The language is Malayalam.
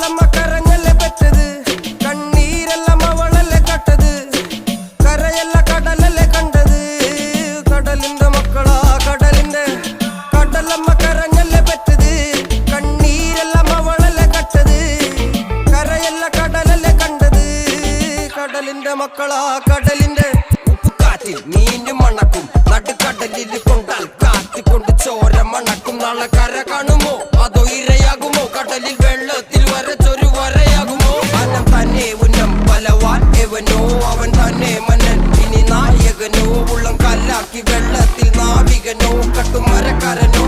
കടലമ്മ കരഞ്ഞല്ലേ പെറ്റത്, കണ്ണീരെല്ലാം അവളല്ലേ കട്ടത്, കരയല്ല കടലല്ലേ കണ്ടത്. കടലിന്റെ മക്കളാ കടലിന്റെ, കടലമ്മ കരഞ്ഞല്ലേ പെറ്റത്, കണ്ണീരെല്ലാം അവളല്ലേ കട്ടത്, കരയല്ല കടലല്ലേ കണ്ടത്. കടലിന്റെ മക്കളാ കടലിന്റെ. ഉപ്പുകാറ്റിൽ മീന് മണക്കും, നടുക്കടലിൽ കൊണ്ടാൽ കാറ്റിക്കൊണ്ട് ചോര മണക്കും. നാളെ കര കാണുമോ അതോ ഇരയാകുമോ, കടലിൽ വെള്ളത്തിൽ വരച്ചൊരു വരയാകുമോ. അനം തന്നെ ഉന്നം ബലവാൻ എവനോ, അവൻ തന്നെ മന്നൻ ഇനി നായകനോ. ഉള്ളം കല്ലാക്കി വെള്ളത്തിൽ നാവികനോ, കട്ടുമരക്കാരനോ.